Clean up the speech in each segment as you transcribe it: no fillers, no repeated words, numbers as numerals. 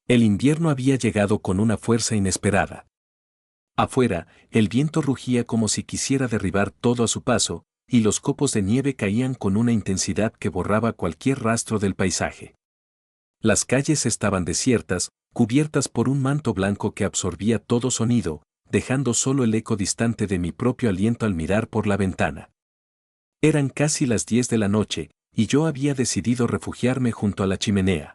El invierno había llegado con una fuerza inesperada. Afuera, el viento rugía como si quisiera derribar todo a su paso, y los copos de nieve caían con una intensidad que borraba cualquier rastro del paisaje. Las calles estaban desiertas, cubiertas por un manto blanco que absorbía todo sonido, dejando solo el eco distante de mi propio aliento al mirar por la ventana. Eran casi las 10 de la noche, y yo había decidido refugiarme junto a la chimenea.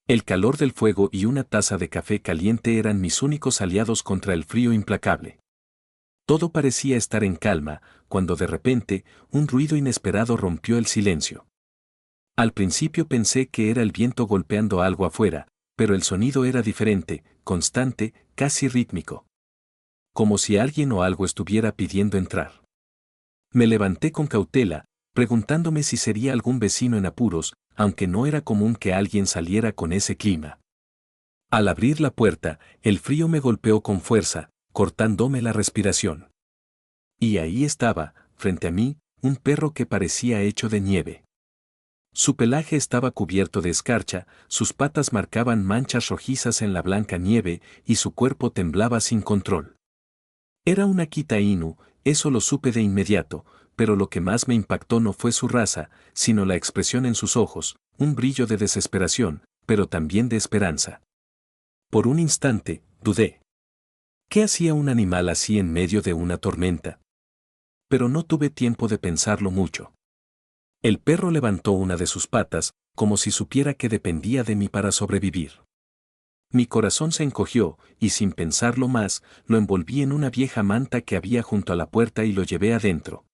El calor del fuego y una taza de café caliente eran mis únicos aliados contra el frío implacable. Todo parecía estar en calma, cuando de repente, un ruido inesperado rompió el silencio. Al principio pensé que era el viento golpeando algo afuera, pero el sonido era diferente, constante, casi rítmico. Como si alguien o algo estuviera pidiendo entrar. Me levanté con cautela, preguntándome si sería algún vecino en apuros, aunque no era común que alguien saliera con ese clima. Al abrir la puerta, el frío me golpeó con fuerza, cortándome la respiración. Y ahí estaba, frente a mí, un perro que parecía hecho de nieve. Su pelaje estaba cubierto de escarcha, sus patas marcaban manchas rojizas en la blanca nieve y su cuerpo temblaba sin control. Era un Akita Inu, eso lo supe de inmediato, pero lo que más me impactó no fue su raza, sino la expresión en sus ojos, un brillo de desesperación, pero también de esperanza. Por un instante, dudé. ¿Qué hacía un animal así en medio de una tormenta? Pero no tuve tiempo de pensarlo mucho. El perro levantó una de sus patas, como si supiera que dependía de mí para sobrevivir. Mi corazón se encogió, y sin pensarlo más, lo envolví en una vieja manta que había junto a la puerta y lo llevé adentro.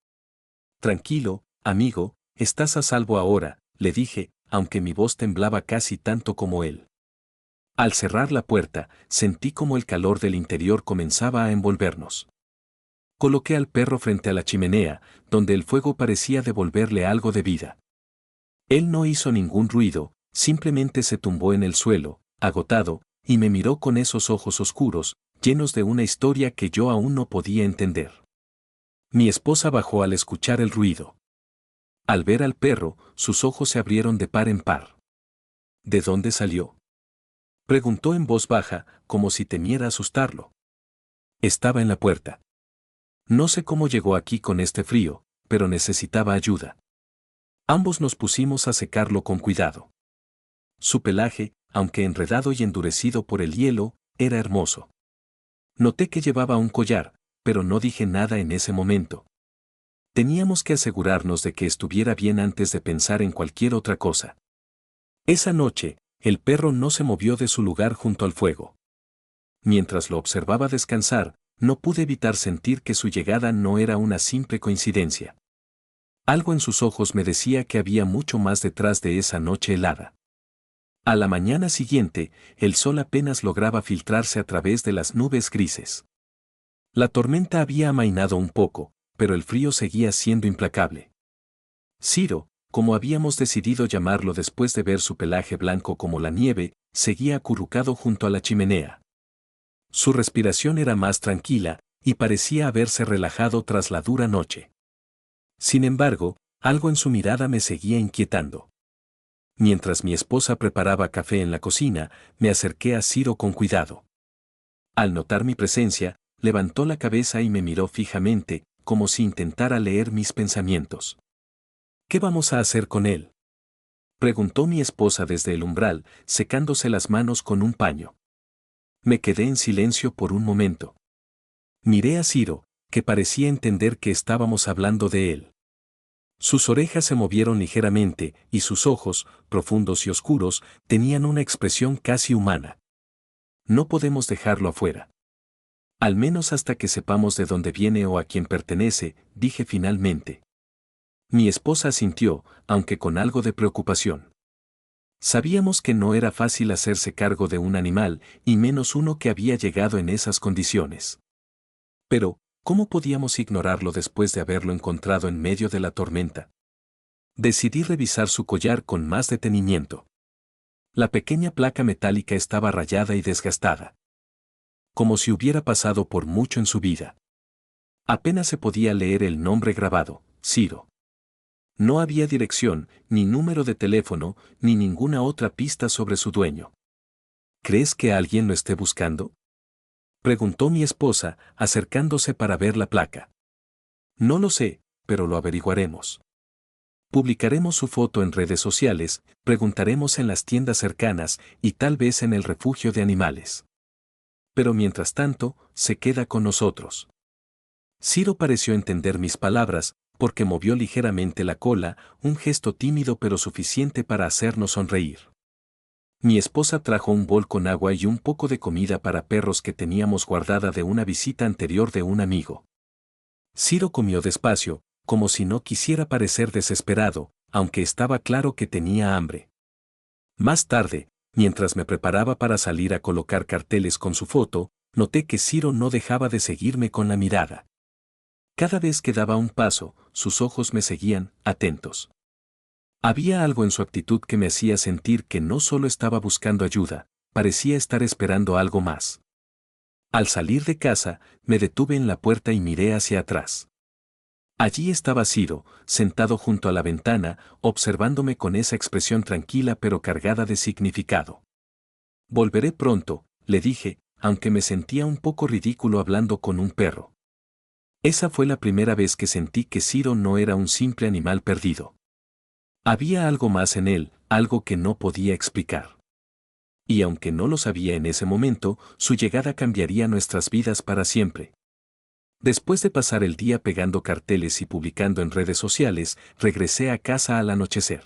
Tranquilo, amigo, estás a salvo ahora, le dije, aunque mi voz temblaba casi tanto como él. Al cerrar la puerta, sentí como el calor del interior comenzaba a envolvernos. Coloqué al perro frente a la chimenea, donde el fuego parecía devolverle algo de vida. Él no hizo ningún ruido, simplemente se tumbó en el suelo, agotado, y me miró con esos ojos oscuros, llenos de una historia que yo aún no podía entender. Mi esposa bajó al escuchar el ruido. Al ver al perro, sus ojos se abrieron de par en par. ¿De dónde salió?, preguntó en voz baja, como si temiera asustarlo. Estaba en la puerta. No sé cómo llegó aquí con este frío, pero necesitaba ayuda. Ambos nos pusimos a secarlo con cuidado. Su pelaje, aunque enredado y endurecido por el hielo, era hermoso. Noté que llevaba un collar, pero no dije nada en ese momento. Teníamos que asegurarnos de que estuviera bien antes de pensar en cualquier otra cosa. Esa noche, el perro no se movió de su lugar junto al fuego. Mientras lo observaba descansar, no pude evitar sentir que su llegada no era una simple coincidencia. Algo en sus ojos me decía que había mucho más detrás de esa noche helada. A la mañana siguiente, el sol apenas lograba filtrarse a través de las nubes grises. La tormenta había amainado un poco, pero el frío seguía siendo implacable. Ciro, como habíamos decidido llamarlo después de ver su pelaje blanco como la nieve, seguía acurrucado junto a la chimenea. Su respiración era más tranquila, y parecía haberse relajado tras la dura noche. Sin embargo, algo en su mirada me seguía inquietando. Mientras mi esposa preparaba café en la cocina, me acerqué a Ciro con cuidado. Al notar mi presencia, levantó la cabeza y me miró fijamente, como si intentara leer mis pensamientos. ¿Qué vamos a hacer con él?, preguntó mi esposa desde el umbral, secándose las manos con un paño. Me quedé en silencio por un momento. Miré a Ciro, que parecía entender que estábamos hablando de él. Sus orejas se movieron ligeramente, y sus ojos, profundos y oscuros, tenían una expresión casi humana. No podemos dejarlo afuera. Al menos hasta que sepamos de dónde viene o a quién pertenece, dije finalmente. Mi esposa asintió, aunque con algo de preocupación. Sabíamos que no era fácil hacerse cargo de un animal, y menos uno que había llegado en esas condiciones. Pero, ¿cómo podíamos ignorarlo después de haberlo encontrado en medio de la tormenta? Decidí revisar su collar con más detenimiento. La pequeña placa metálica estaba rayada y desgastada. Como si hubiera pasado por mucho en su vida. Apenas se podía leer el nombre grabado, Ciro. No había dirección, ni número de teléfono, ni ninguna otra pista sobre su dueño. ¿Crees que alguien lo esté buscando?, preguntó mi esposa, acercándose para ver la placa. No lo sé, pero lo averiguaremos. Publicaremos su foto en redes sociales, preguntaremos en las tiendas cercanas y tal vez en el refugio de animales. Pero mientras tanto, se queda con nosotros. Ciro pareció entender mis palabras, porque movió ligeramente la cola, un gesto tímido pero suficiente para hacernos sonreír. Mi esposa trajo un bol con agua y un poco de comida para perros que teníamos guardada de una visita anterior de un amigo. Ciro comió despacio, como si no quisiera parecer desesperado, aunque estaba claro que tenía hambre. Más tarde, mientras me preparaba para salir a colocar carteles con su foto, noté que Ciro no dejaba de seguirme con la mirada. Cada vez que daba un paso, sus ojos me seguían, atentos. Había algo en su actitud que me hacía sentir que no solo estaba buscando ayuda, parecía estar esperando algo más. Al salir de casa, me detuve en la puerta y miré hacia atrás. Allí estaba Ciro, sentado junto a la ventana, observándome con esa expresión tranquila pero cargada de significado. Volveré pronto, le dije, aunque me sentía un poco ridículo hablando con un perro. Esa fue la primera vez que sentí que Ciro no era un simple animal perdido. Había algo más en él, algo que no podía explicar. Y aunque no lo sabía en ese momento, su llegada cambiaría nuestras vidas para siempre. Después de pasar el día pegando carteles y publicando en redes sociales, regresé a casa al anochecer.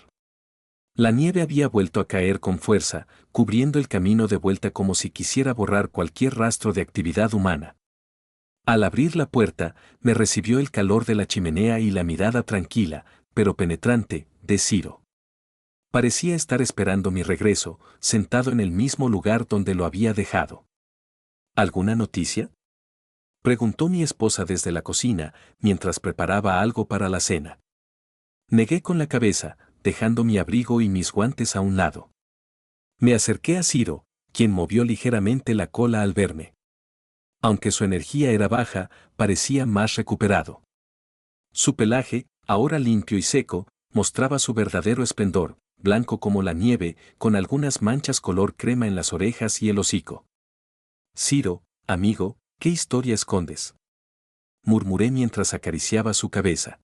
La nieve había vuelto a caer con fuerza, cubriendo el camino de vuelta como si quisiera borrar cualquier rastro de actividad humana. Al abrir la puerta, me recibió el calor de la chimenea y la mirada tranquila, pero penetrante, de Ciro. Parecía estar esperando mi regreso, sentado en el mismo lugar donde lo había dejado. ¿Alguna noticia?, preguntó mi esposa desde la cocina, mientras preparaba algo para la cena. Negué con la cabeza, dejando mi abrigo y mis guantes a un lado. Me acerqué a Ciro, quien movió ligeramente la cola al verme. Aunque su energía era baja, parecía más recuperado. Su pelaje, ahora limpio y seco, mostraba su verdadero esplendor, blanco como la nieve, con algunas manchas color crema en las orejas y el hocico. Ciro, amigo, ¿qué historia escondes?, murmuré mientras acariciaba su cabeza.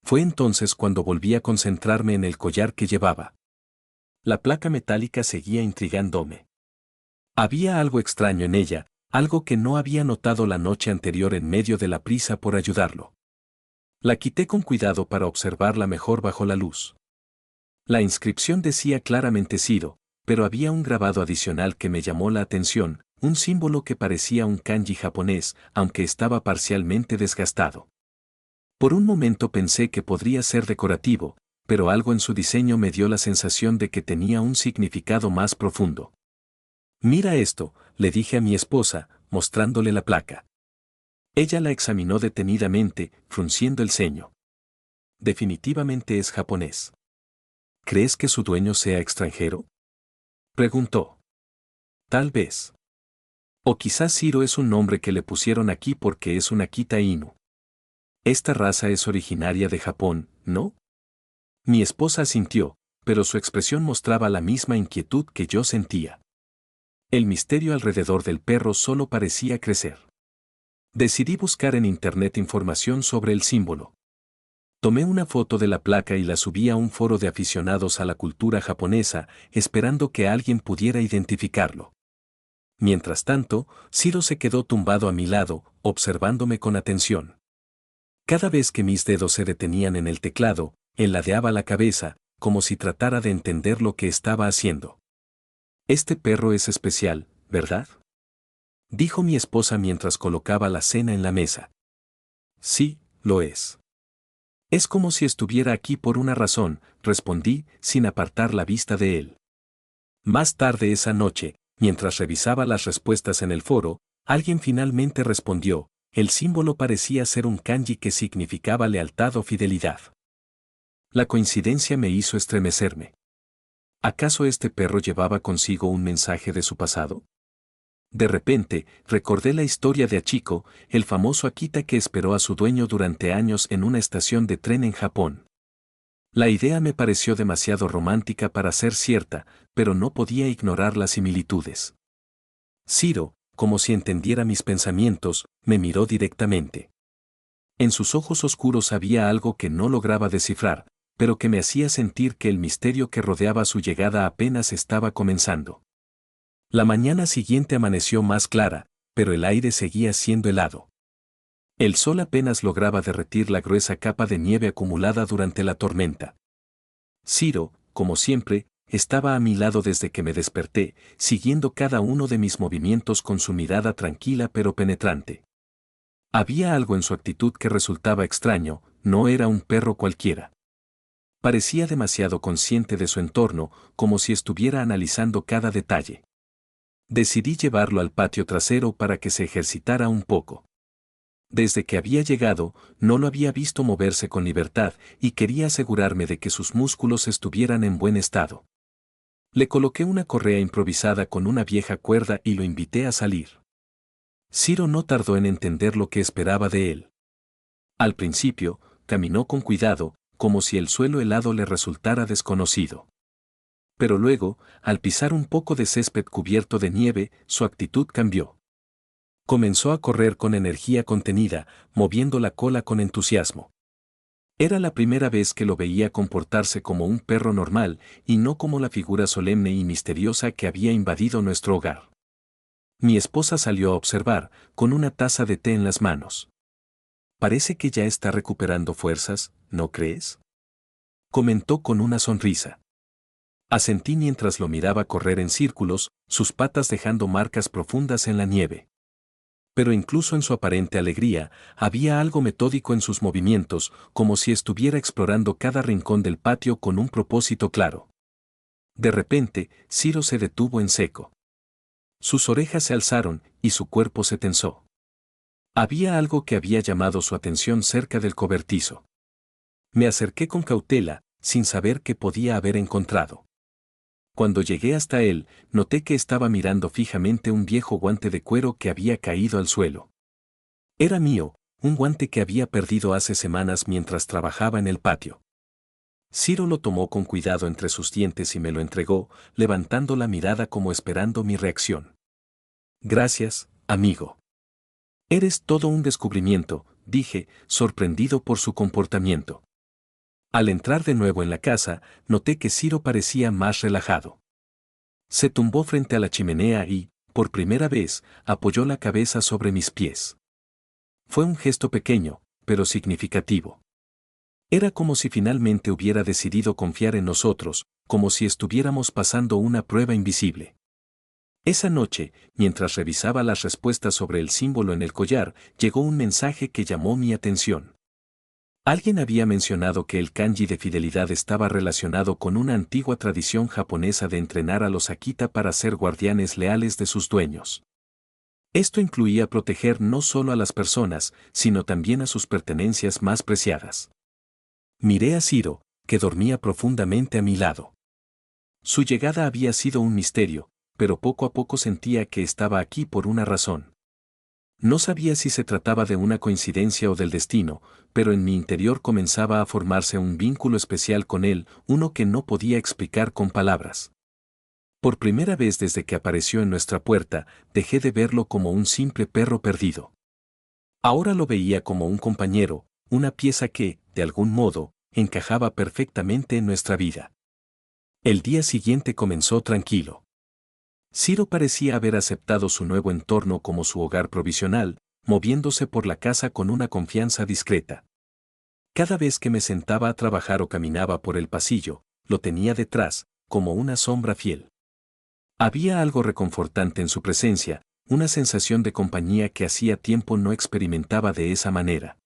Fue entonces cuando volví a concentrarme en el collar que llevaba. La placa metálica seguía intrigándome. Había algo extraño en ella, algo que no había notado la noche anterior en medio de la prisa por ayudarlo. La quité con cuidado para observarla mejor bajo la luz. La inscripción decía claramente Ciro, pero había un grabado adicional que me llamó la atención, un símbolo que parecía un kanji japonés, aunque estaba parcialmente desgastado. Por un momento pensé que podría ser decorativo, pero algo en su diseño me dio la sensación de que tenía un significado más profundo. Mira esto, le dije a mi esposa, mostrándole la placa. Ella la examinó detenidamente, frunciendo el ceño. Definitivamente es japonés. ¿Crees que su dueño sea extranjero?, preguntó. Tal vez. O quizás Ciro es un nombre que le pusieron aquí porque es un Akita Inu. Esta raza es originaria de Japón, ¿no? Mi esposa asintió, pero su expresión mostraba la misma inquietud que yo sentía. El misterio alrededor del perro solo parecía crecer. Decidí buscar en internet información sobre el símbolo. Tomé una foto de la placa y la subí a un foro de aficionados a la cultura japonesa, esperando que alguien pudiera identificarlo. Mientras tanto, Ciro se quedó tumbado a mi lado, observándome con atención. Cada vez que mis dedos se detenían en el teclado, él ladeaba la cabeza, como si tratara de entender lo que estaba haciendo. Este perro es especial, ¿verdad?, dijo mi esposa mientras colocaba la cena en la mesa. Sí, lo es. Es como si estuviera aquí por una razón, respondí, sin apartar la vista de él. Más tarde esa noche, mientras revisaba las respuestas en el foro, alguien finalmente respondió. El símbolo parecía ser un kanji que significaba lealtad o fidelidad. La coincidencia me hizo estremecerme. ¿Acaso este perro llevaba consigo un mensaje de su pasado? De repente, recordé la historia de Hachiko, el famoso Akita que esperó a su dueño durante años en una estación de tren en Japón. La idea me pareció demasiado romántica para ser cierta, pero no podía ignorar las similitudes. Ciro, como si entendiera mis pensamientos, me miró directamente. En sus ojos oscuros había algo que no lograba descifrar, pero que me hacía sentir que el misterio que rodeaba su llegada apenas estaba comenzando. La mañana siguiente amaneció más clara, pero el aire seguía siendo helado. El sol apenas lograba derretir la gruesa capa de nieve acumulada durante la tormenta. Ciro, como siempre, estaba a mi lado desde que me desperté, siguiendo cada uno de mis movimientos con su mirada tranquila pero penetrante. Había algo en su actitud que resultaba extraño, no era un perro cualquiera. Parecía demasiado consciente de su entorno, como si estuviera analizando cada detalle. Decidí llevarlo al patio trasero para que se ejercitara un poco. Desde que había llegado, no lo había visto moverse con libertad y quería asegurarme de que sus músculos estuvieran en buen estado. Le coloqué una correa improvisada con una vieja cuerda y lo invité a salir. Ciro no tardó en entender lo que esperaba de él. Al principio, caminó con cuidado, como si el suelo helado le resultara desconocido. Pero luego, al pisar un poco de césped cubierto de nieve, su actitud cambió. Comenzó a correr con energía contenida, moviendo la cola con entusiasmo. Era la primera vez que lo veía comportarse como un perro normal y no como la figura solemne y misteriosa que había invadido nuestro hogar. Mi esposa salió a observar, con una taza de té en las manos. Parece que ya está recuperando fuerzas, ¿no crees? Comentó con una sonrisa. Asentí mientras lo miraba correr en círculos, sus patas dejando marcas profundas en la nieve. Pero incluso en su aparente alegría, había algo metódico en sus movimientos, como si estuviera explorando cada rincón del patio con un propósito claro. De repente, Ciro se detuvo en seco. Sus orejas se alzaron y su cuerpo se tensó. Había algo que había llamado su atención cerca del cobertizo. Me acerqué con cautela, sin saber qué podía haber encontrado. Cuando llegué hasta él, noté que estaba mirando fijamente un viejo guante de cuero que había caído al suelo. Era mío, un guante que había perdido hace semanas mientras trabajaba en el patio. Ciro lo tomó con cuidado entre sus dientes y me lo entregó, levantando la mirada como esperando mi reacción. Gracias, amigo. Eres todo un descubrimiento, dije, sorprendido por su comportamiento. Al entrar de nuevo en la casa, noté que Ciro parecía más relajado. Se tumbó frente a la chimenea y, por primera vez, apoyó la cabeza sobre mis pies. Fue un gesto pequeño, pero significativo. Era como si finalmente hubiera decidido confiar en nosotros, como si estuviéramos pasando una prueba invisible. Esa noche, mientras revisaba las respuestas sobre el símbolo en el collar, llegó un mensaje que llamó mi atención. Alguien había mencionado que el kanji de fidelidad estaba relacionado con una antigua tradición japonesa de entrenar a los Akita para ser guardianes leales de sus dueños. Esto incluía proteger no solo a las personas, sino también a sus pertenencias más preciadas. Miré a Ciro, que dormía profundamente a mi lado. Su llegada había sido un misterio, pero poco a poco sentía que estaba aquí por una razón. No sabía si se trataba de una coincidencia o del destino, pero en mi interior comenzaba a formarse un vínculo especial con él, uno que no podía explicar con palabras. Por primera vez desde que apareció en nuestra puerta, dejé de verlo como un simple perro perdido. Ahora lo veía como un compañero, una pieza que, de algún modo, encajaba perfectamente en nuestra vida. El día siguiente comenzó tranquilo. Ciro parecía haber aceptado su nuevo entorno como su hogar provisional, moviéndose por la casa con una confianza discreta. Cada vez que me sentaba a trabajar o caminaba por el pasillo, lo tenía detrás, como una sombra fiel. Había algo reconfortante en su presencia, una sensación de compañía que hacía tiempo no experimentaba de esa manera.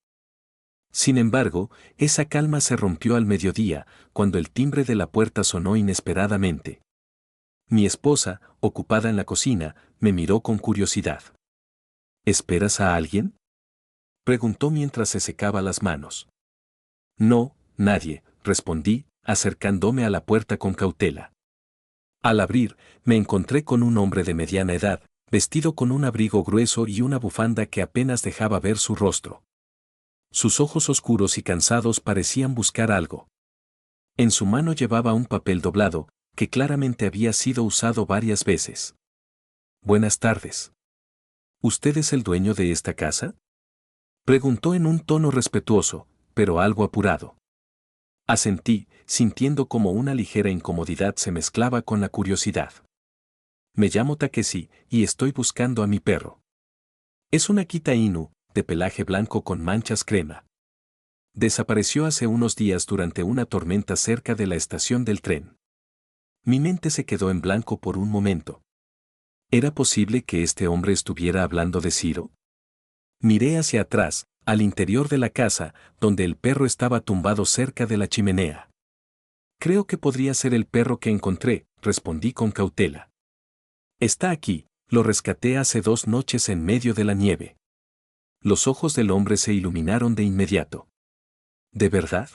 Sin embargo, esa calma se rompió al mediodía, cuando el timbre de la puerta sonó inesperadamente. Mi esposa, ocupada en la cocina, me miró con curiosidad. ¿Esperas a alguien?, preguntó mientras se secaba las manos. No, nadie, respondí, acercándome a la puerta con cautela. Al abrir, me encontré con un hombre de mediana edad, vestido con un abrigo grueso y una bufanda que apenas dejaba ver su rostro. Sus ojos oscuros y cansados parecían buscar algo. En su mano llevaba un papel doblado, que claramente había sido usado varias veces. Buenas tardes. ¿Usted es el dueño de esta casa? Preguntó en un tono respetuoso, pero algo apurado. Asentí, sintiendo como una ligera incomodidad se mezclaba con la curiosidad. Me llamo Takeshi, y estoy buscando a mi perro. Es un Akita Inu, de pelaje blanco con manchas crema. Desapareció hace unos días durante una tormenta cerca de la estación del tren. Mi mente se quedó en blanco por un momento. ¿Era posible que este hombre estuviera hablando de Ciro? Miré hacia atrás, al interior de la casa, donde el perro estaba tumbado cerca de la chimenea. Creo que podría ser el perro que encontré, respondí con cautela. Está aquí, lo rescaté hace 2 noches en medio de la nieve. Los ojos del hombre se iluminaron de inmediato. ¿De verdad?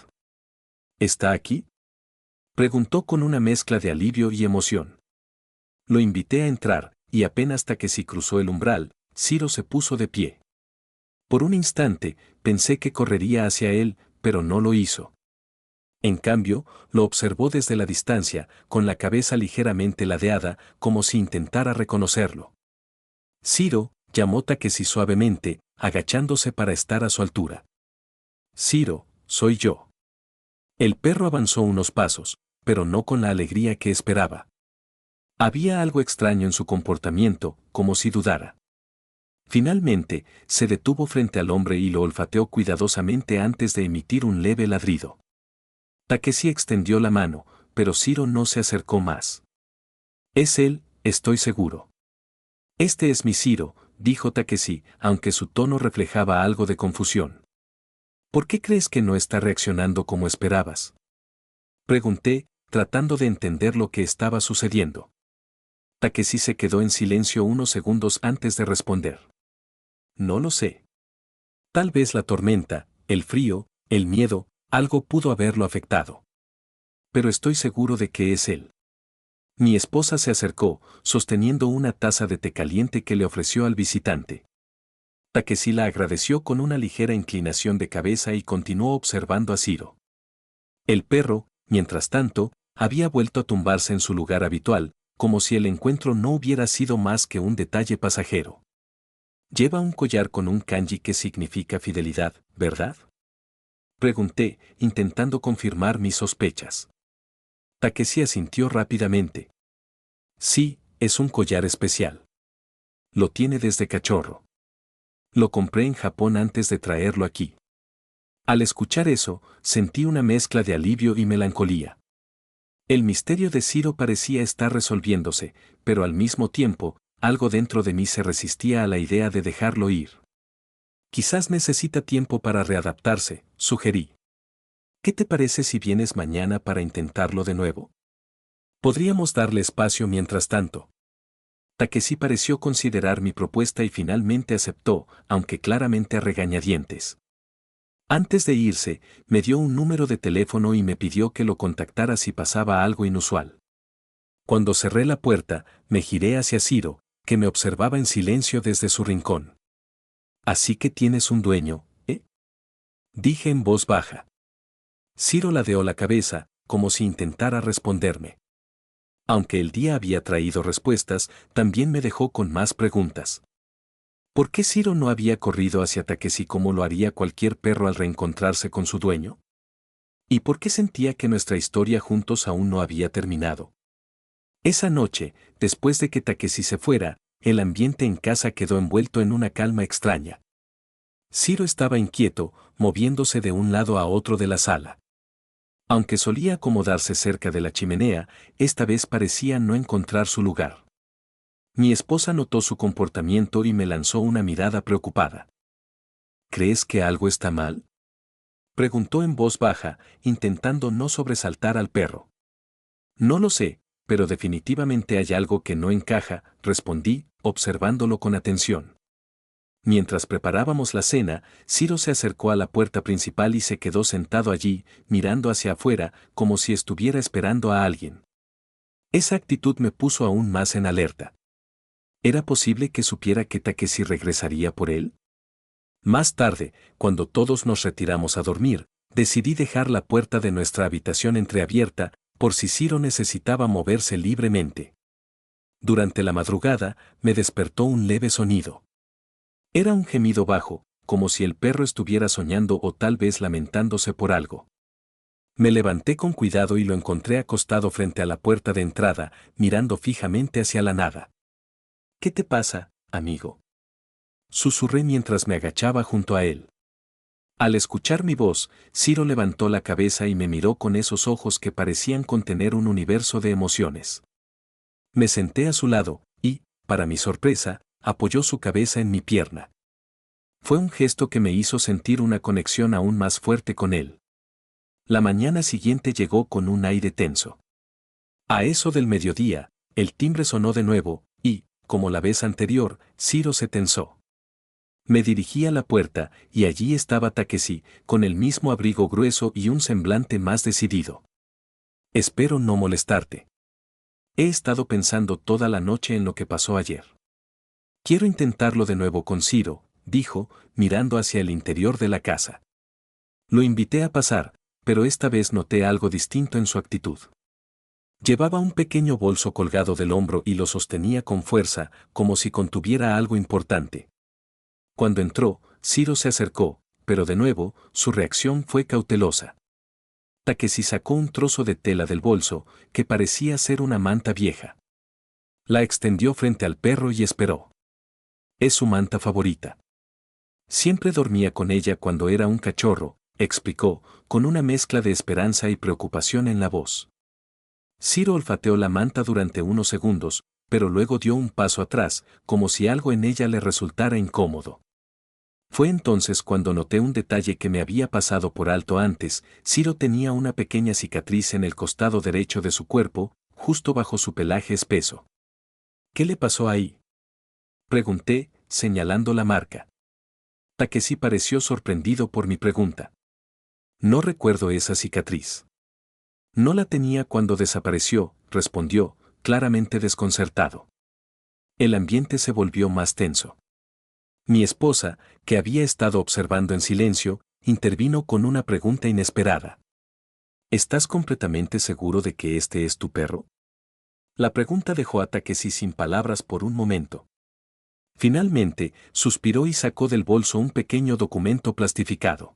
¿Está aquí? Preguntó con una mezcla de alivio y emoción. Lo invité a entrar, y apenas Takeshi cruzó el umbral, Ciro se puso de pie. Por un instante, pensé que correría hacia él, pero no lo hizo. En cambio, lo observó desde la distancia, con la cabeza ligeramente ladeada, como si intentara reconocerlo. Ciro, llamó Takeshi suavemente, agachándose para estar a su altura. Ciro, soy yo. El perro avanzó unos pasos, pero no con la alegría que esperaba. Había algo extraño en su comportamiento, como si dudara. Finalmente, se detuvo frente al hombre y lo olfateó cuidadosamente antes de emitir un leve ladrido. Takeshi extendió la mano, pero Ciro no se acercó más. Es él, estoy seguro. Este es mi Ciro, dijo Takeshi, aunque su tono reflejaba algo de confusión. ¿Por qué crees que no está reaccionando como esperabas? Pregunté, tratando de entender lo que estaba sucediendo. Takeshi se quedó en silencio unos segundos antes de responder. No lo sé. Tal vez la tormenta, el frío, el miedo, algo pudo haberlo afectado. Pero estoy seguro de que es él. Mi esposa se acercó, sosteniendo una taza de té caliente que le ofreció al visitante. Takeshi la agradeció con una ligera inclinación de cabeza y continuó observando a Ciro. El perro, mientras tanto, había vuelto a tumbarse en su lugar habitual, como si el encuentro no hubiera sido más que un detalle pasajero. Lleva un collar con un kanji que significa fidelidad, ¿verdad? Pregunté, intentando confirmar mis sospechas. Takeshi asintió rápidamente. Sí, es un collar especial. Lo tiene desde cachorro. Lo compré en Japón antes de traerlo aquí. Al escuchar eso, sentí una mezcla de alivio y melancolía. El misterio de Ciro parecía estar resolviéndose, pero al mismo tiempo, algo dentro de mí se resistía a la idea de dejarlo ir. Quizás necesita tiempo para readaptarse, sugerí. ¿Qué te parece si vienes mañana para intentarlo de nuevo? Podríamos darle espacio mientras tanto. Takeshi pareció considerar mi propuesta y finalmente aceptó, aunque claramente a regañadientes. Antes de irse, me dio un número de teléfono y me pidió que lo contactara si pasaba algo inusual. Cuando cerré la puerta, me giré hacia Ciro, que me observaba en silencio desde su rincón. Así que tienes un dueño, ¿eh? Dije en voz baja. Ciro ladeó la cabeza, como si intentara responderme. Aunque el día había traído respuestas, también me dejó con más preguntas. ¿Por qué Ciro no había corrido hacia Takeshi como lo haría cualquier perro al reencontrarse con su dueño? ¿Y por qué sentía que nuestra historia juntos aún no había terminado? Esa noche, después de que Takeshi se fuera, el ambiente en casa quedó envuelto en una calma extraña. Ciro estaba inquieto, moviéndose de un lado a otro de la sala. Aunque solía acomodarse cerca de la chimenea, esta vez parecía no encontrar su lugar. Mi esposa notó su comportamiento y me lanzó una mirada preocupada. ¿Crees que algo está mal? Preguntó en voz baja, intentando no sobresaltar al perro. No lo sé, pero definitivamente hay algo que no encaja, respondí, observándolo con atención. Mientras preparábamos la cena, Ciro se acercó a la puerta principal y se quedó sentado allí, mirando hacia afuera, como si estuviera esperando a alguien. Esa actitud me puso aún más en alerta. ¿Era posible que supiera que Takeshi regresaría por él? Más tarde, cuando todos nos retiramos a dormir, decidí dejar la puerta de nuestra habitación entreabierta, por si Ciro necesitaba moverse libremente. Durante la madrugada, me despertó un leve sonido. Era un gemido bajo, como si el perro estuviera soñando o tal vez lamentándose por algo. Me levanté con cuidado y lo encontré acostado frente a la puerta de entrada, mirando fijamente hacia la nada. «¿Qué te pasa, amigo?», susurré mientras me agachaba junto a él. Al escuchar mi voz, Ciro levantó la cabeza y me miró con esos ojos que parecían contener un universo de emociones. Me senté a su lado, y, para mi sorpresa, apoyó su cabeza en mi pierna. Fue un gesto que me hizo sentir una conexión aún más fuerte con él. La mañana siguiente llegó con un aire tenso. A eso del mediodía, el timbre sonó de nuevo, y, como la vez anterior, Ciro se tensó. Me dirigí a la puerta, y allí estaba Takeshi, con el mismo abrigo grueso y un semblante más decidido. «Espero no molestarte. He estado pensando toda la noche en lo que pasó ayer. Quiero intentarlo de nuevo con Ciro», dijo, mirando hacia el interior de la casa. Lo invité a pasar, pero esta vez noté algo distinto en su actitud. Llevaba un pequeño bolso colgado del hombro y lo sostenía con fuerza, como si contuviera algo importante. Cuando entró, Ciro se acercó, pero de nuevo, su reacción fue cautelosa. Takeshi sacó un trozo de tela del bolso, que parecía ser una manta vieja. La extendió frente al perro y esperó. «Es su manta favorita. Siempre dormía con ella cuando era un cachorro», explicó, con una mezcla de esperanza y preocupación en la voz. Ciro olfateó la manta durante unos segundos, pero luego dio un paso atrás, como si algo en ella le resultara incómodo. Fue entonces cuando noté un detalle que me había pasado por alto antes. Ciro tenía una pequeña cicatriz en el costado derecho de su cuerpo, justo bajo su pelaje espeso. «¿Qué le pasó ahí?», pregunté, señalando la marca. Takeshi pareció sorprendido por mi pregunta. «No recuerdo esa cicatriz». «No la tenía cuando desapareció», respondió, claramente desconcertado. El ambiente se volvió más tenso. Mi esposa, que había estado observando en silencio, intervino con una pregunta inesperada. «¿Estás completamente seguro de que este es tu perro?». La pregunta dejó a Takeshi sin palabras por un momento. Finalmente, suspiró y sacó del bolso un pequeño documento plastificado.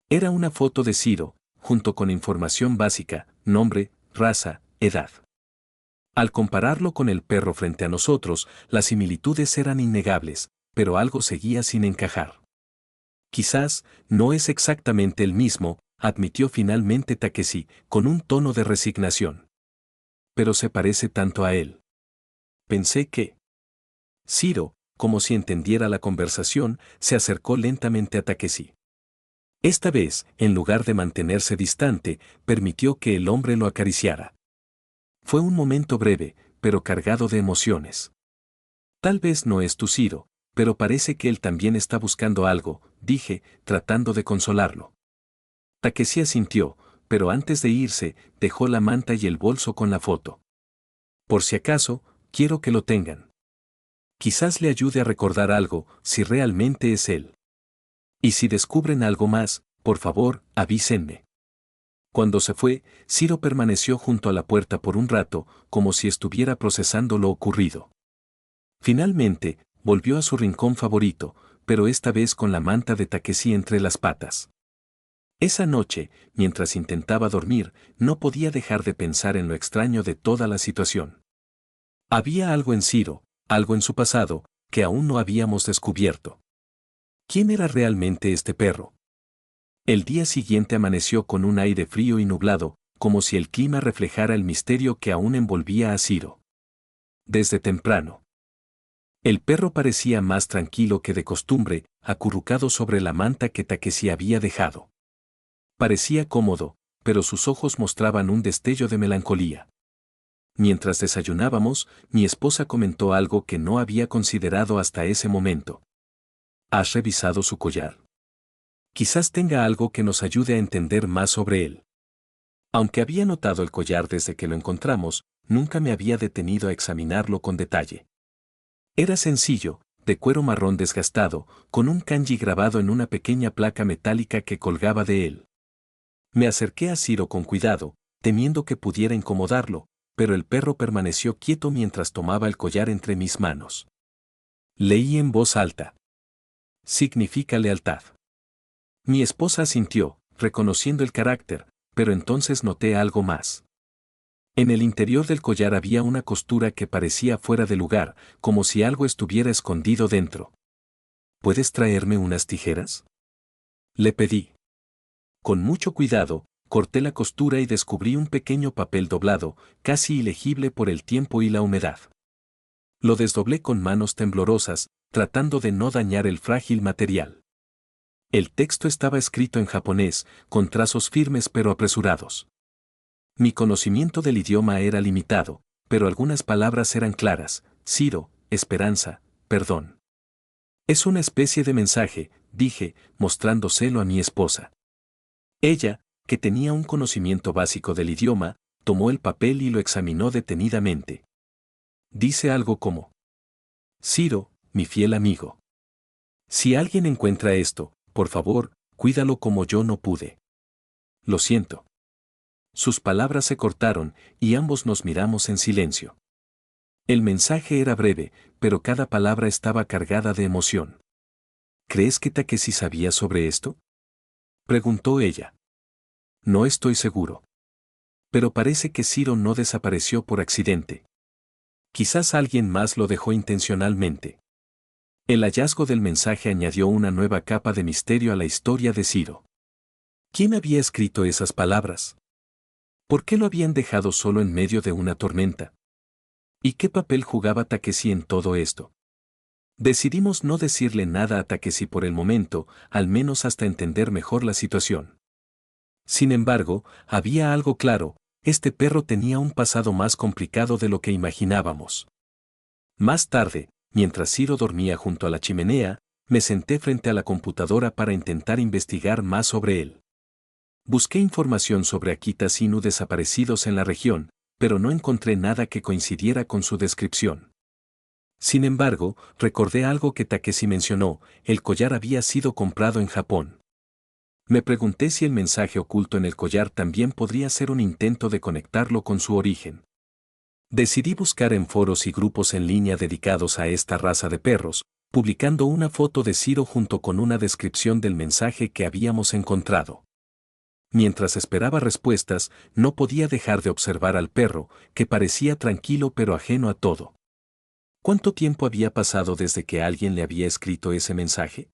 Era una foto de Ciro, junto con información básica, nombre, raza, edad. Al compararlo con el perro frente a nosotros, las similitudes eran innegables, pero algo seguía sin encajar. «Quizás, no es exactamente el mismo», admitió finalmente Takeshi, con un tono de resignación. «Pero se parece tanto a él». Pensé que... Ciro, como si entendiera la conversación, se acercó lentamente a Takeshi. Esta vez, en lugar de mantenerse distante, permitió que el hombre lo acariciara. Fue un momento breve, pero cargado de emociones. «Tal vez no es tu Ciro, pero parece que él también está buscando algo», dije, tratando de consolarlo. Takeshi asintió, pero antes de irse, dejó la manta y el bolso con la foto. «Por si acaso, quiero que lo tengan. Quizás le ayude a recordar algo, si realmente es él. Y si descubren algo más, por favor, avísenme». Cuando se fue, Ciro permaneció junto a la puerta por un rato, como si estuviera procesando lo ocurrido. Finalmente, volvió a su rincón favorito, pero esta vez con la manta de Takeshi entre las patas. Esa noche, mientras intentaba dormir, no podía dejar de pensar en lo extraño de toda la situación. Había algo en Ciro, algo en su pasado, que aún no habíamos descubierto. ¿Quién era realmente este perro? El día siguiente amaneció con un aire frío y nublado, como si el clima reflejara el misterio que aún envolvía a Ciro. Desde temprano. El perro parecía más tranquilo que de costumbre, acurrucado sobre la manta que Takeshi había dejado. Parecía cómodo, pero sus ojos mostraban un destello de melancolía. Mientras desayunábamos, mi esposa comentó algo que no había considerado hasta ese momento. ¿Has revisado su collar? Quizás tenga algo que nos ayude a entender más sobre él. Aunque había notado el collar desde que lo encontramos, nunca me había detenido a examinarlo con detalle. Era sencillo, de cuero marrón desgastado, con un kanji grabado en una pequeña placa metálica que colgaba de él. Me acerqué a Ciro con cuidado, temiendo que pudiera incomodarlo, pero el perro permaneció quieto mientras tomaba el collar entre mis manos. Leí en voz alta. Significa lealtad. Mi esposa asintió, reconociendo el carácter, pero entonces noté algo más. En el interior del collar había una costura que parecía fuera de lugar, como si algo estuviera escondido dentro. ¿Puedes traerme unas tijeras?, le pedí. Con mucho cuidado, corté la costura y descubrí un pequeño papel doblado, casi ilegible por el tiempo y la humedad. Lo desdoblé con manos temblorosas, tratando de no dañar el frágil material. El texto estaba escrito en japonés, con trazos firmes pero apresurados. Mi conocimiento del idioma era limitado, pero algunas palabras eran claras: Ciro, esperanza, perdón. Es una especie de mensaje, dije, mostrándoselo a mi esposa. Ella, que tenía un conocimiento básico del idioma, tomó el papel y lo examinó detenidamente. Dice algo como: Ciro, mi fiel amigo. Si alguien encuentra esto, por favor, cuídalo como yo no pude. Lo siento. Sus palabras se cortaron, y ambos nos miramos en silencio. El mensaje era breve, pero cada palabra estaba cargada de emoción. ¿Crees que Takeshi sabía sobre esto?, preguntó ella. No estoy seguro. Pero parece que Ciro no desapareció por accidente. Quizás alguien más lo dejó intencionalmente. El hallazgo del mensaje añadió una nueva capa de misterio a la historia de Ciro. ¿Quién había escrito esas palabras? ¿Por qué lo habían dejado solo en medio de una tormenta? ¿Y qué papel jugaba Takeshi en todo esto? Decidimos no decirle nada a Takeshi por el momento, al menos hasta entender mejor la situación. Sin embargo, había algo claro: este perro tenía un pasado más complicado de lo que imaginábamos. Más tarde, mientras Ciro dormía junto a la chimenea, me senté frente a la computadora para intentar investigar más sobre él. Busqué información sobre Akitas Inu desaparecidos en la región, pero no encontré nada que coincidiera con su descripción. Sin embargo, recordé algo que Takeshi mencionó: el collar había sido comprado en Japón. Me pregunté si el mensaje oculto en el collar también podría ser un intento de conectarlo con su origen. Decidí buscar en foros y grupos en línea dedicados a esta raza de perros, publicando una foto de Ciro junto con una descripción del mensaje que habíamos encontrado. Mientras esperaba respuestas, no podía dejar de observar al perro, que parecía tranquilo pero ajeno a todo. ¿Cuánto tiempo había pasado desde que alguien le había escrito ese mensaje?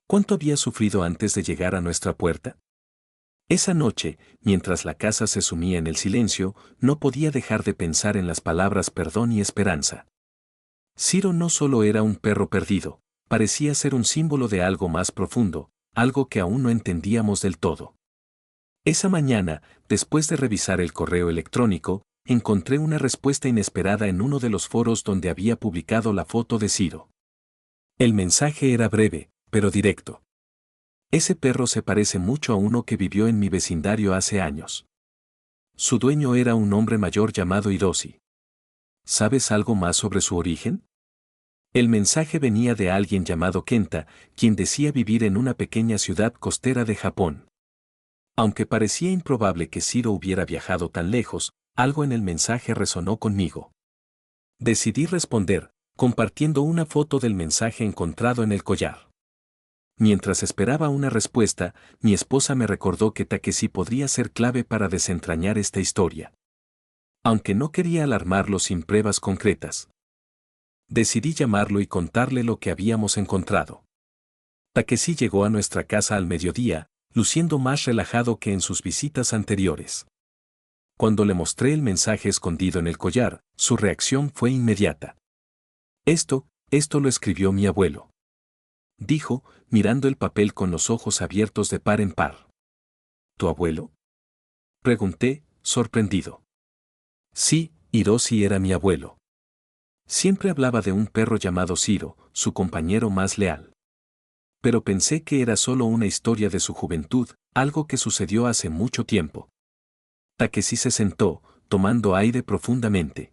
¿Cuánto había sufrido antes de llegar a nuestra puerta? Esa noche, mientras la casa se sumía en el silencio, no podía dejar de pensar en las palabras perdón y esperanza. Ciro no solo era un perro perdido, parecía ser un símbolo de algo más profundo, algo que aún no entendíamos del todo. Esa mañana, después de revisar el correo electrónico, encontré una respuesta inesperada en uno de los foros donde había publicado la foto de Ciro. El mensaje era breve, pero directo. Ese perro se parece mucho a uno que vivió en mi vecindario hace años. Su dueño era un hombre mayor llamado Hiroshi. ¿Sabes algo más sobre su origen? El mensaje venía de alguien llamado Kenta, quien decía vivir en una pequeña ciudad costera de Japón. Aunque parecía improbable que Ciro hubiera viajado tan lejos, algo en el mensaje resonó conmigo. Decidí responder, compartiendo una foto del mensaje encontrado en el collar. Mientras esperaba una respuesta, mi esposa me recordó que Takeshi podría ser clave para desentrañar esta historia. Aunque no quería alarmarlo sin pruebas concretas, decidí llamarlo y contarle lo que habíamos encontrado. Takeshi llegó a nuestra casa al mediodía, luciendo más relajado que en sus visitas anteriores. Cuando le mostré el mensaje escondido en el collar, su reacción fue inmediata. Esto lo escribió mi abuelo, dijo, mirando el papel con los ojos abiertos de par en par. ¿Tu abuelo?, pregunté, sorprendido. Sí, Hiroshi era mi abuelo. Siempre hablaba de un perro llamado Ciro, su compañero más leal. Pero pensé que era solo una historia de su juventud, algo que sucedió hace mucho tiempo. Takeshi se sentó, tomando aire profundamente.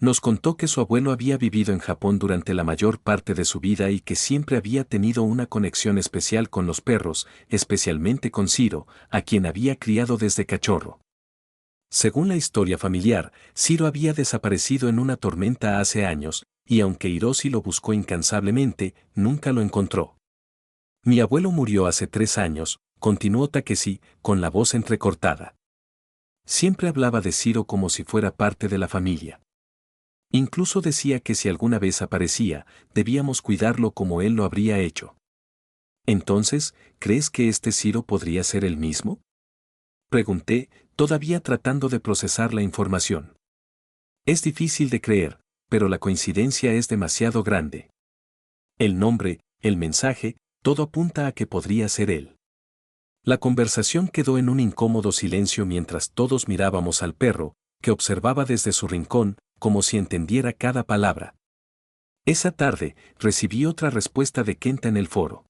Nos contó que su abuelo había vivido en Japón durante la mayor parte de su vida y que siempre había tenido una conexión especial con los perros, especialmente con Ciro, a quien había criado desde cachorro. Según la historia familiar, Ciro había desaparecido en una tormenta hace años, y aunque Hiroshi lo buscó incansablemente, nunca lo encontró. Mi abuelo murió hace 3 años, continuó Takeshi, con la voz entrecortada. Siempre hablaba de Ciro como si fuera parte de la familia. Incluso decía que si alguna vez aparecía, debíamos cuidarlo como él lo habría hecho. Entonces, ¿crees que este Ciro podría ser el mismo? Pregunté, todavía tratando de procesar la información. Es difícil de creer, pero la coincidencia es demasiado grande. El nombre, el mensaje, todo apunta a que podría ser él. La conversación quedó en un incómodo silencio mientras todos mirábamos al perro, que observaba desde su rincón, como si entendiera cada palabra. Esa tarde, recibí otra respuesta de Kenta en el foro.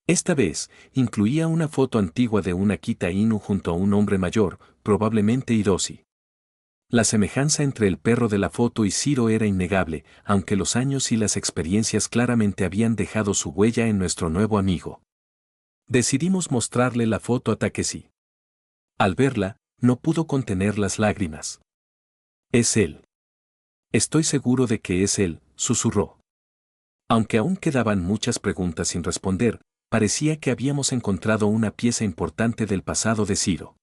Esta vez, incluía una foto antigua de una Akita Inu junto a un hombre mayor, probablemente Hiroshi. La semejanza entre el perro de la foto y Ciro era innegable, aunque los años y las experiencias claramente habían dejado su huella en nuestro nuevo amigo. Decidimos mostrarle la foto a Takeshi. Al verla, no pudo contener las lágrimas. Es él. Estoy seguro de que es él, susurró. Aunque aún quedaban muchas preguntas sin responder, parecía que habíamos encontrado una pieza importante del pasado de Ciro.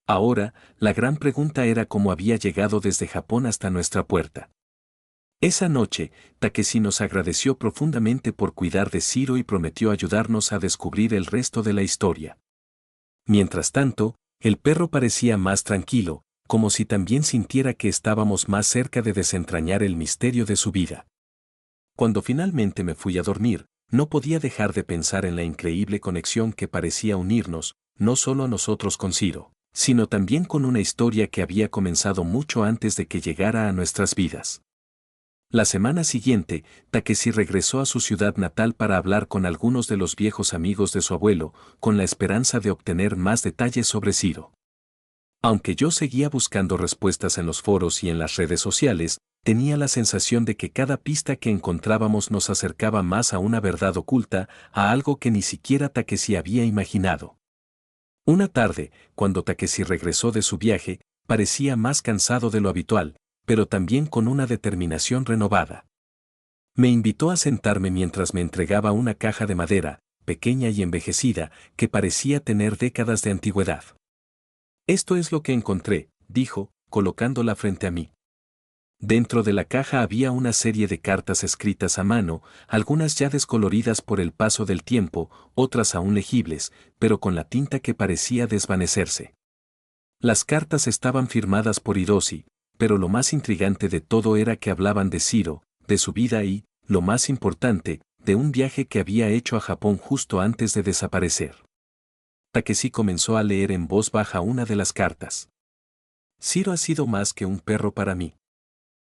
Ahora, la gran pregunta era cómo había llegado desde Japón hasta nuestra puerta. Esa noche, Takeshi nos agradeció profundamente por cuidar de Ciro y prometió ayudarnos a descubrir el resto de la historia. Mientras tanto, el perro parecía más tranquilo, como si también sintiera que estábamos más cerca de desentrañar el misterio de su vida. Cuando finalmente me fui a dormir, no podía dejar de pensar en la increíble conexión que parecía unirnos, no solo a nosotros con Ciro, sino también con una historia que había comenzado mucho antes de que llegara a nuestras vidas. La semana siguiente, Takeshi regresó a su ciudad natal para hablar con algunos de los viejos amigos de su abuelo, con la esperanza de obtener más detalles sobre Ciro. Aunque yo seguía buscando respuestas en los foros y en las redes sociales, tenía la sensación de que cada pista que encontrábamos nos acercaba más a una verdad oculta, a algo que ni siquiera Takeshi había imaginado. Una tarde, cuando Takeshi regresó de su viaje, parecía más cansado de lo habitual, pero también con una determinación renovada. Me invitó a sentarme mientras me entregaba una caja de madera, pequeña y envejecida, que parecía tener décadas de antigüedad. Esto es lo que encontré, dijo, colocándola frente a mí. Dentro de la caja había una serie de cartas escritas a mano, algunas ya descoloridas por el paso del tiempo, otras aún legibles, pero con la tinta que parecía desvanecerse. Las cartas estaban firmadas por Hiroshi, pero lo más intrigante de todo era que hablaban de Ciro, de su vida y, lo más importante, de un viaje que había hecho a Japón justo antes de desaparecer. Takeshi comenzó a leer en voz baja una de las cartas. Ciro ha sido más que un perro para mí.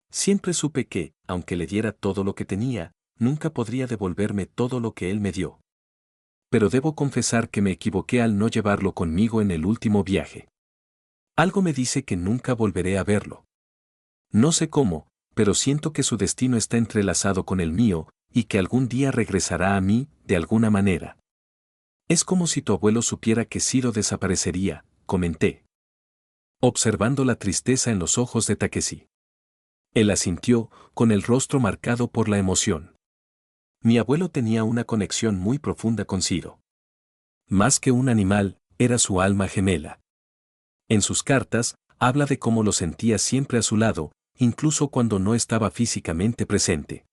Siempre supe que, aunque le diera todo lo que tenía, nunca podría devolverme todo lo que él me dio. Pero debo confesar que me equivoqué al no llevarlo conmigo en el último viaje. Algo me dice que nunca volveré a verlo. No sé cómo, pero siento que su destino está entrelazado con el mío, y que algún día regresará a mí, de alguna manera. Es como si tu abuelo supiera que Ciro desaparecería, comenté. Observando la tristeza en los ojos de Takeshi. Él asintió, con el rostro marcado por la emoción. Mi abuelo tenía una conexión muy profunda con Ciro. Más que un animal, era su alma gemela. En sus cartas, habla de cómo lo sentía siempre a su lado, incluso cuando no estaba físicamente presente.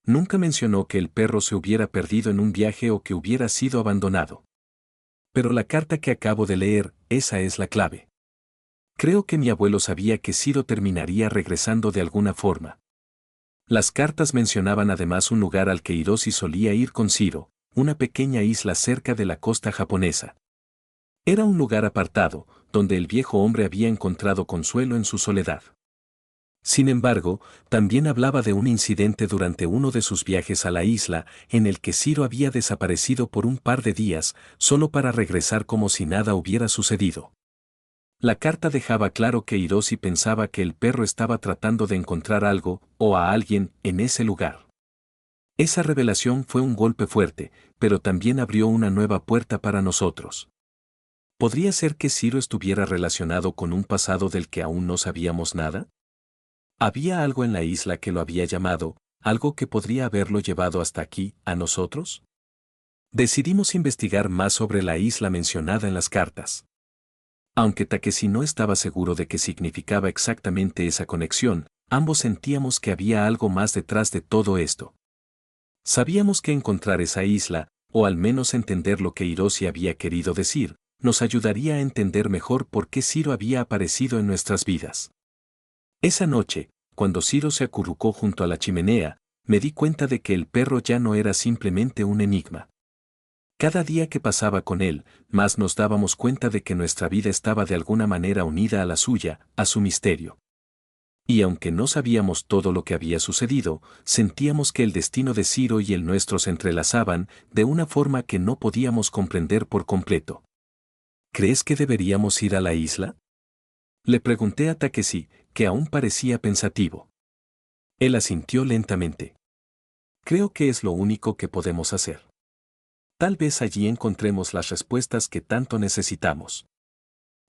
Nunca mencionó que el perro se hubiera perdido en un viaje o que hubiera sido abandonado. Pero la carta que acabo de leer, esa es la clave. Creo que mi abuelo sabía que Ciro terminaría regresando de alguna forma. Las cartas mencionaban además un lugar al que Hiroshi solía ir con Ciro, una pequeña isla cerca de la costa japonesa. Era un lugar apartado, donde el viejo hombre había encontrado consuelo en su soledad. Sin embargo, también hablaba de un incidente durante uno de sus viajes a la isla, en el que Ciro había desaparecido por un par de días, solo para regresar como si nada hubiera sucedido. La carta dejaba claro que Hiroshi pensaba que el perro estaba tratando de encontrar algo, o a alguien, en ese lugar. Esa revelación fue un golpe fuerte, pero también abrió una nueva puerta para nosotros. ¿Podría ser que Shiro estuviera relacionado con un pasado del que aún no sabíamos nada? ¿Había algo en la isla que lo había llamado, algo que podría haberlo llevado hasta aquí, a nosotros? Decidimos investigar más sobre la isla mencionada en las cartas. Aunque Takeshi no estaba seguro de qué significaba exactamente esa conexión, ambos sentíamos que había algo más detrás de todo esto. Sabíamos que encontrar esa isla, o al menos entender lo que Hiroshi había querido decir, nos ayudaría a entender mejor por qué Shiro había aparecido en nuestras vidas. Esa noche, cuando Shiro se acurrucó junto a la chimenea, me di cuenta de que el perro ya no era simplemente un enigma. Cada día que pasaba con él, más nos dábamos cuenta de que nuestra vida estaba de alguna manera unida a la suya, a su misterio. Y aunque no sabíamos todo lo que había sucedido, sentíamos que el destino de Shiro y el nuestro se entrelazaban de una forma que no podíamos comprender por completo. ¿Crees que deberíamos ir a la isla? Le pregunté a Takeshi, que aún parecía pensativo. Él asintió lentamente. Creo que es lo único que podemos hacer. Tal vez allí encontremos las respuestas que tanto necesitamos.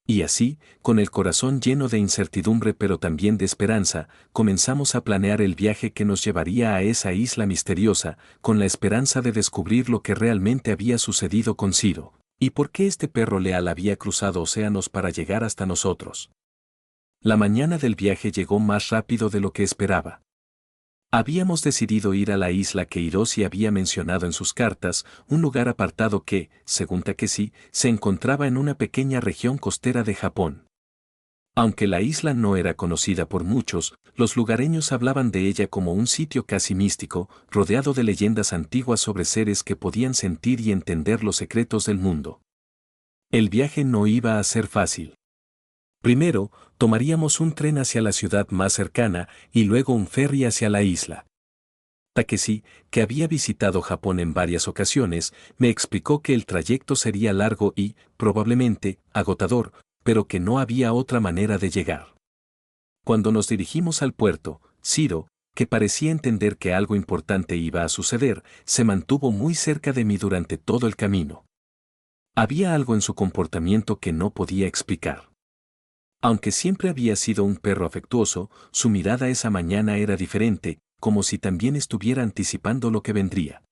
Y así, con el corazón lleno de incertidumbre pero también de esperanza, comenzamos a planear el viaje que nos llevaría a esa isla misteriosa, con la esperanza de descubrir lo que realmente había sucedido con Shiro, y por qué este perro leal había cruzado océanos para llegar hasta nosotros. La mañana del viaje llegó más rápido de lo que esperaba. Habíamos decidido ir a la isla que Hiroshi había mencionado en sus cartas, un lugar apartado que, según Takeshi, se encontraba en una pequeña región costera de Japón. Aunque la isla no era conocida por muchos, los lugareños hablaban de ella como un sitio casi místico, rodeado de leyendas antiguas sobre seres que podían sentir y entender los secretos del mundo. El viaje no iba a ser fácil. Primero, tomaríamos un tren hacia la ciudad más cercana y luego un ferry hacia la isla. Takeshi, que había visitado Japón en varias ocasiones, me explicó que el trayecto sería largo y, probablemente, agotador, pero que no había otra manera de llegar. Cuando nos dirigimos al puerto, Shiro, que parecía entender que algo importante iba a suceder, se mantuvo muy cerca de mí durante todo el camino. Había algo en su comportamiento que no podía explicar. Aunque siempre había sido un perro afectuoso, su mirada esa mañana era diferente, como si también estuviera anticipando lo que vendría.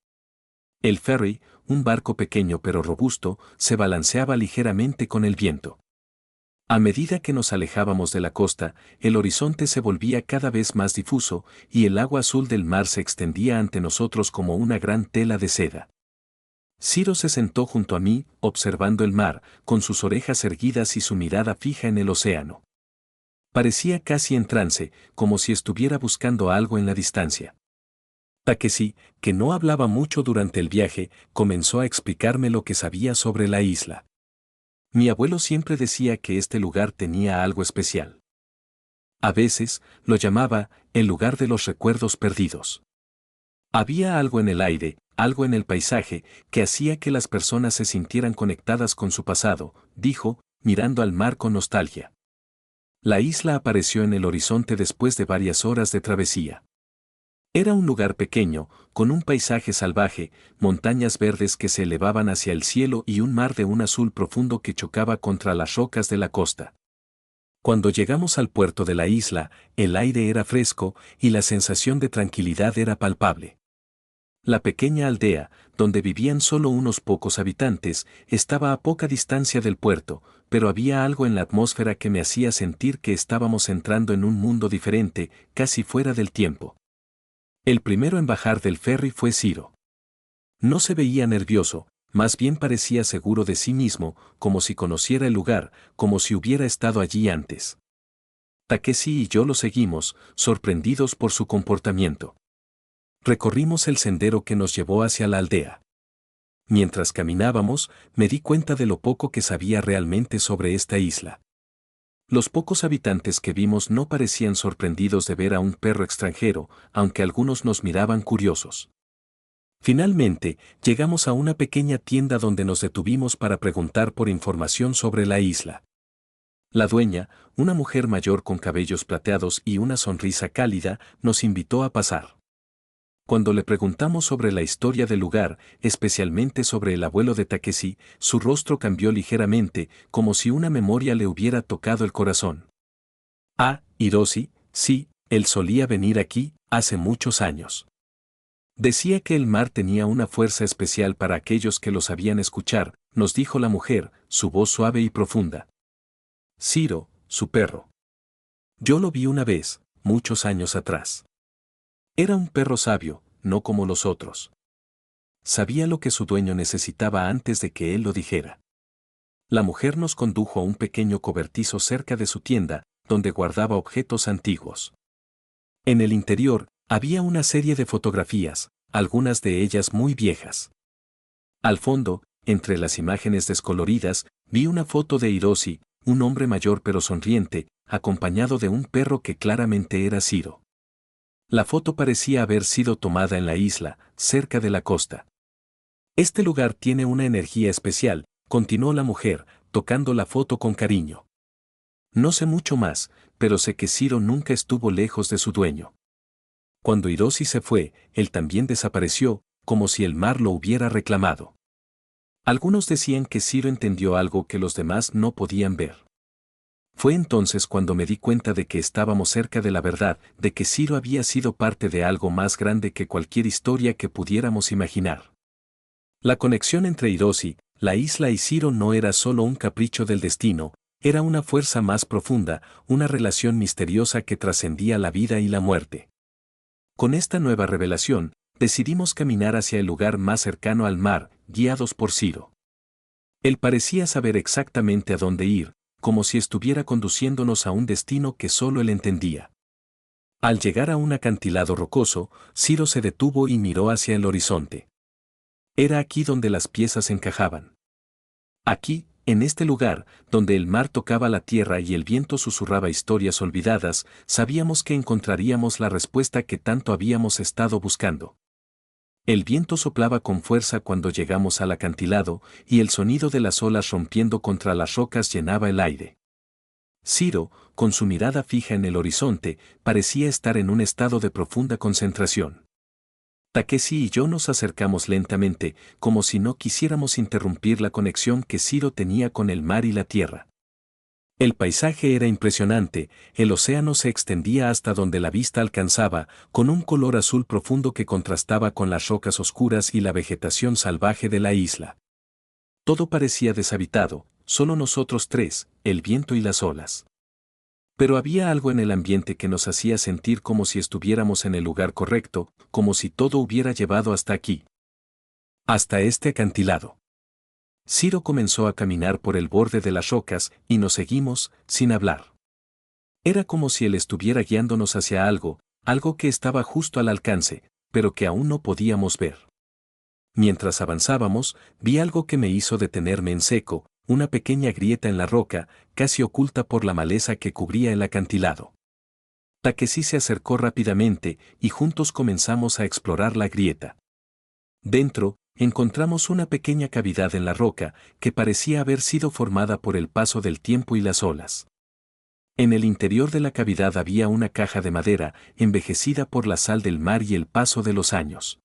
El ferry, un barco pequeño pero robusto, se balanceaba ligeramente con el viento. A medida que nos alejábamos de la costa, el horizonte se volvía cada vez más difuso y el agua azul del mar se extendía ante nosotros como una gran tela de seda. Shiro se sentó junto a mí, observando el mar, con sus orejas erguidas y su mirada fija en el océano. Parecía casi en trance, como si estuviera buscando algo en la distancia. Takeshi, que no hablaba mucho durante el viaje, comenzó a explicarme lo que sabía sobre la isla. Mi abuelo siempre decía que este lugar tenía algo especial. A veces, lo llamaba, el lugar de los recuerdos perdidos. Había algo en el aire, algo en el paisaje, que hacía que las personas se sintieran conectadas con su pasado, dijo, mirando al mar con nostalgia. La isla apareció en el horizonte después de varias horas de travesía. Era un lugar pequeño, con un paisaje salvaje, montañas verdes que se elevaban hacia el cielo y un mar de un azul profundo que chocaba contra las rocas de la costa. Cuando llegamos al puerto de la isla, el aire era fresco y la sensación de tranquilidad era palpable. La pequeña aldea, donde vivían solo unos pocos habitantes, estaba a poca distancia del puerto, pero había algo en la atmósfera que me hacía sentir que estábamos entrando en un mundo diferente, casi fuera del tiempo. El primero en bajar del ferry fue Shiro. No se veía nervioso, más bien parecía seguro de sí mismo, como si conociera el lugar, como si hubiera estado allí antes. Takeshi y yo lo seguimos, sorprendidos por su comportamiento. Recorrimos el sendero que nos llevó hacia la aldea. Mientras caminábamos, me di cuenta de lo poco que sabía realmente sobre esta isla. Los pocos habitantes que vimos no parecían sorprendidos de ver a un perro extranjero, aunque algunos nos miraban curiosos. Finalmente, llegamos a una pequeña tienda donde nos detuvimos para preguntar por información sobre la isla. La dueña, una mujer mayor con cabellos plateados y una sonrisa cálida, nos invitó a pasar. Cuando le preguntamos sobre la historia del lugar, especialmente sobre el abuelo de Takeshi, su rostro cambió ligeramente, como si una memoria le hubiera tocado el corazón. Ah, Hiroshi, sí, él solía venir aquí, hace muchos años. Decía que el mar tenía una fuerza especial para aquellos que lo sabían escuchar, nos dijo la mujer, su voz suave y profunda. Shiro, su perro. Yo lo vi una vez, muchos años atrás. Era un perro sabio, no como los otros. Sabía lo que su dueño necesitaba antes de que él lo dijera. La mujer nos condujo a un pequeño cobertizo cerca de su tienda, donde guardaba objetos antiguos. En el interior, había una serie de fotografías, algunas de ellas muy viejas. Al fondo, entre las imágenes descoloridas, vi una foto de Hiroshi, un hombre mayor pero sonriente, acompañado de un perro que claramente era Shiro. La foto parecía haber sido tomada en la isla, cerca de la costa. Este lugar tiene una energía especial, continuó la mujer, tocando la foto con cariño. No sé mucho más, pero sé que Shiro nunca estuvo lejos de su dueño. Cuando Hiroshi se fue, él también desapareció, como si el mar lo hubiera reclamado. Algunos decían que Shiro entendió algo que los demás no podían ver. Fue entonces cuando me di cuenta de que estábamos cerca de la verdad, de que Shiro había sido parte de algo más grande que cualquier historia que pudiéramos imaginar. La conexión entre Hiroshi, la isla y Shiro no era solo un capricho del destino, era una fuerza más profunda, una relación misteriosa que trascendía la vida y la muerte. Con esta nueva revelación, decidimos caminar hacia el lugar más cercano al mar, guiados por Shiro. Él parecía saber exactamente a dónde ir, como si estuviera conduciéndonos a un destino que solo él entendía. Al llegar a un acantilado rocoso, Shiro se detuvo y miró hacia el horizonte. Era aquí donde las piezas encajaban. Aquí, en este lugar, donde el mar tocaba la tierra y el viento susurraba historias olvidadas, sabíamos que encontraríamos la respuesta que tanto habíamos estado buscando. El viento soplaba con fuerza cuando llegamos al acantilado, y el sonido de las olas rompiendo contra las rocas llenaba el aire. Shiro, con su mirada fija en el horizonte, parecía estar en un estado de profunda concentración. Takeshi y yo nos acercamos lentamente, como si no quisiéramos interrumpir la conexión que Shiro tenía con el mar y la tierra. El paisaje era impresionante, el océano se extendía hasta donde la vista alcanzaba, con un color azul profundo que contrastaba con las rocas oscuras y la vegetación salvaje de la isla. Todo parecía deshabitado, solo nosotros tres, el viento y las olas. Pero había algo en el ambiente que nos hacía sentir como si estuviéramos en el lugar correcto, como si todo hubiera llevado hasta aquí. Hasta este acantilado. Shiro comenzó a caminar por el borde de las rocas y nos seguimos, sin hablar. Era como si él estuviera guiándonos hacia algo, algo que estaba justo al alcance, pero que aún no podíamos ver. Mientras avanzábamos, vi algo que me hizo detenerme en seco, una pequeña grieta en la roca, casi oculta por la maleza que cubría el acantilado. Takeshi se acercó rápidamente y juntos comenzamos a explorar la grieta. Dentro, encontramos una pequeña cavidad en la roca que parecía haber sido formada por el paso del tiempo y las olas. En el interior de la cavidad había una caja de madera, envejecida por la sal del mar y el paso de los años.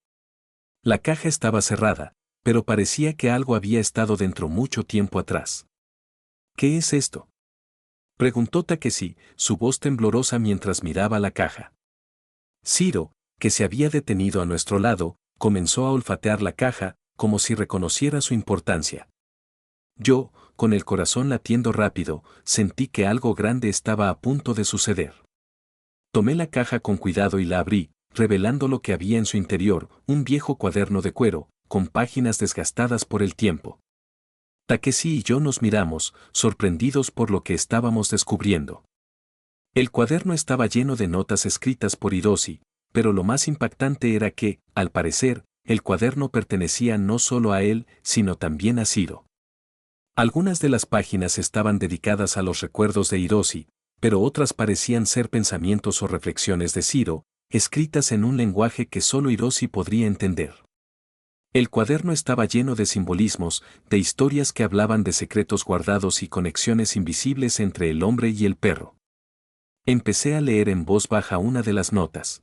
La caja estaba cerrada, pero parecía que algo había estado dentro mucho tiempo atrás. ¿Qué es esto?, preguntó Takeshi, su voz temblorosa mientras miraba la caja. Shiro, que se había detenido a nuestro lado, comenzó a olfatear la caja, como si reconociera su importancia. Yo, con el corazón latiendo rápido, sentí que algo grande estaba a punto de suceder. Tomé la caja con cuidado y la abrí, revelando lo que había en su interior, un viejo cuaderno de cuero, con páginas desgastadas por el tiempo. Takeshi y yo nos miramos, sorprendidos por lo que estábamos descubriendo. El cuaderno estaba lleno de notas escritas por Hiroshi, pero lo más impactante era que, al parecer, el cuaderno pertenecía no solo a él, sino también a Shiro. Algunas de las páginas estaban dedicadas a los recuerdos de Hiroshi, pero otras parecían ser pensamientos o reflexiones de Shiro, escritas en un lenguaje que solo Hiroshi podría entender. El cuaderno estaba lleno de simbolismos, de historias que hablaban de secretos guardados y conexiones invisibles entre el hombre y el perro. Empecé a leer en voz baja una de las notas.